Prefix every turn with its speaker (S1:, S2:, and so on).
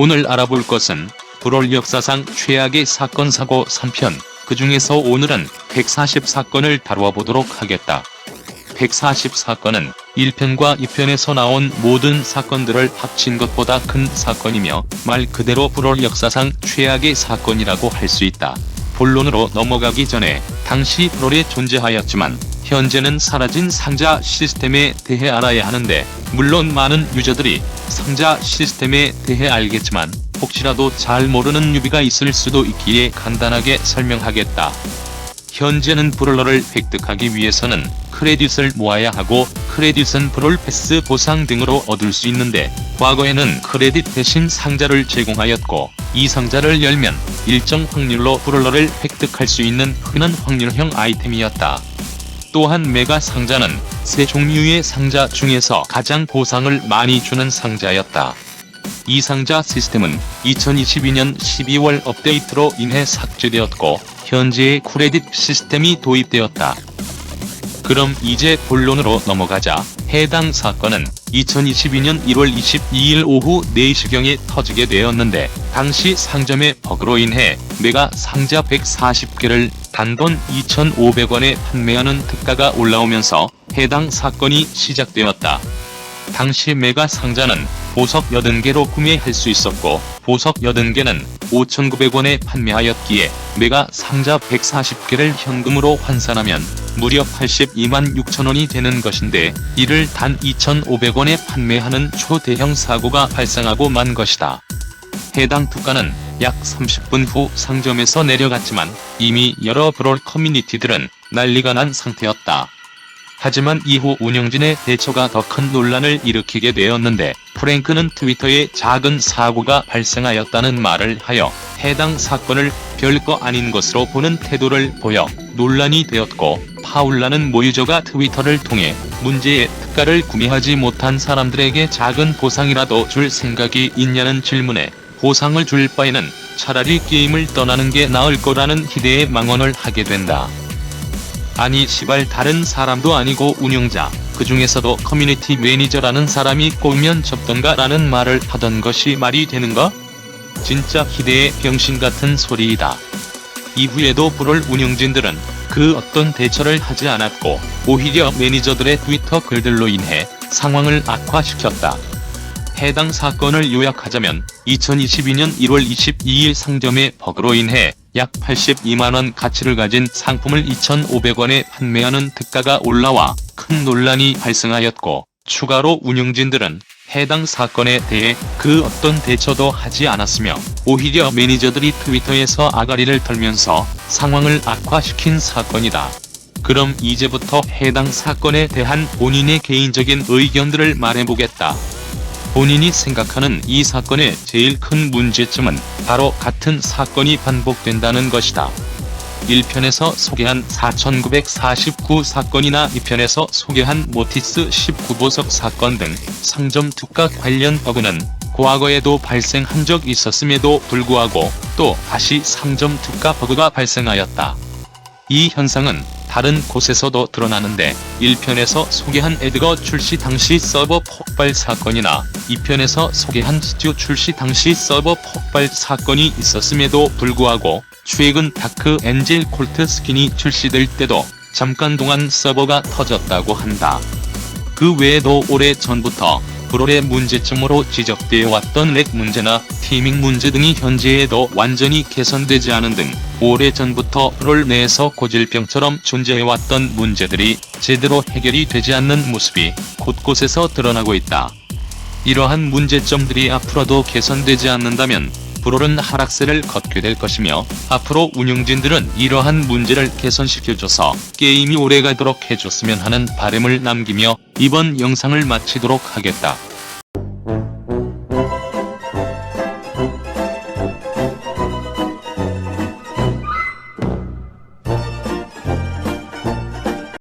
S1: 오늘 알아볼 것은 브롤 역사상 최악의 사건 사고 3편, 그중에서 오늘은 140 사건을 다루어 보도록 하겠다. 140 사건은 1편과 2편에서 나온 모든 사건들을 합친 것보다 큰 사건이며 말 그대로 브롤 역사상 최악의 사건이라고 할 수 있다. 본론으로 넘어가기 전에 당시 브롤에 존재하였지만 현재는 사라진 상자 시스템에 대해 알아야 하는데, 물론 많은 유저들이 상자 시스템에 대해 알겠지만 혹시라도 잘 모르는 뉴비가 있을 수도 있기에 간단하게 설명하겠다. 현재는 브롤러를 획득하기 위해서는 크레딧을 모아야 하고, 크레딧은 브롤 패스 보상 등으로 얻을 수 있는데, 과거에는 크레딧 대신 상자를 제공하였고, 이 상자를 열면 일정 확률로 브롤러를 획득할 수 있는 흔한 확률형 아이템이었다. 또한 메가 상자는 세 종류의 상자 중에서 가장 보상을 많이 주는 상자였다. 이 상자 시스템은 2022년 12월 업데이트로 인해 삭제되었고 현재의 크레딧 시스템이 도입되었다. 그럼 이제 본론으로 넘어가자. 해당 사건은 2022년 1월 22일 오후 4시경에 터지게 되었는데, 당시 상점의 버그로 인해 메가 상자 140개를 단돈 2,500원에 판매하는 특가가 올라오면서 해당 사건이 시작되었다. 당시 메가 상자는 보석 80개로 구매할 수 있었고, 보석 80개는 5,900원에 판매하였기에 메가 상자 140개를 현금으로 환산하면 무려 82만 6천원이 되는 것인데, 이를 단 2,500원에 판매하는 초대형 사고가 발생하고 만 것이다. 해당 특가는 약 30분 후 상점에서 내려갔지만 이미 여러 브롤 커뮤니티들은 난리가 난 상태였다. 하지만 이후 운영진의 대처가 더 큰 논란을 일으키게 되었는데, 프랭크는 트위터에 작은 사고가 발생하였다는 말을 하여 해당 사건을 별거 아닌 것으로 보는 태도를 보여 논란이 되었고, 파울라는 모유저가 트위터를 통해 문제의 특가를 구매하지 못한 사람들에게 작은 보상이라도 줄 생각이 있냐는 질문에 보상을 줄 바에는 차라리 게임을 떠나는 게 나을 거라는 희대의 망언을 하게 된다. 아니 시발, 다른 사람도 아니고 운영자, 그 중에서도 커뮤니티 매니저라는 사람이 꼬면 접던가 라는 말을 하던 것이 말이 되는가? 진짜 희대의 병신같은 소리이다. 이후에도 브롤 운영진들은 그 어떤 대처를 하지 않았고, 오히려 매니저들의 트위터 글들로 인해 상황을 악화시켰다. 해당 사건을 요약하자면 2022년 1월 22일 상점의 버그로 인해 약 82만원 가치를 가진 상품을 2,500원에 판매하는 특가가 올라와 큰 논란이 발생하였고, 추가로 운영진들은 해당 사건에 대해 그 어떤 대처도 하지 않았으며 오히려 매니저들이 트위터에서 아가리를 털면서 상황을 악화시킨 사건이다. 그럼 이제부터 해당 사건에 대한 본인의 개인적인 의견들을 말해보겠다. 본인이 생각하는 이 사건의 제일 큰 문제점은 바로 같은 사건이 반복된다는 것이다. 1편에서 소개한 4,949 사건이나 2편에서 소개한 모티스 19보석 사건 등 상점 특가 관련 버그는 과거에도 발생한 적 있었음에도 불구하고 또 다시 상점 특가 버그가 발생하였다. 이 현상은 다른 곳에서도 드러나는데, 1편에서 소개한 에드거 출시 당시 서버 폭발 사건이나 2편에서 소개한 스튜 출시 당시 서버 폭발 사건이 있었음에도 불구하고 최근 다크 엔젤 콜트 스킨이 출시될 때도 잠깐 동안 서버가 터졌다고 한다. 그 외에도 오래 전부터 브롤의 문제점으로 지적되어 왔던 렉 문제나 티밍 문제 등이 현재에도 완전히 개선되지 않은 등 오래전부터 브롤 내에서 고질병처럼 존재해왔던 문제들이 제대로 해결이 되지 않는 모습이 곳곳에서 드러나고 있다. 이러한 문제점들이 앞으로도 개선되지 않는다면 브롤은 하락세를 걷게 될 것이며, 앞으로 운영진들은 이러한 문제를 개선시켜줘서 게임이 오래가도록 해줬으면 하는 바람을 남기며 이번 영상을 마치도록 하겠다.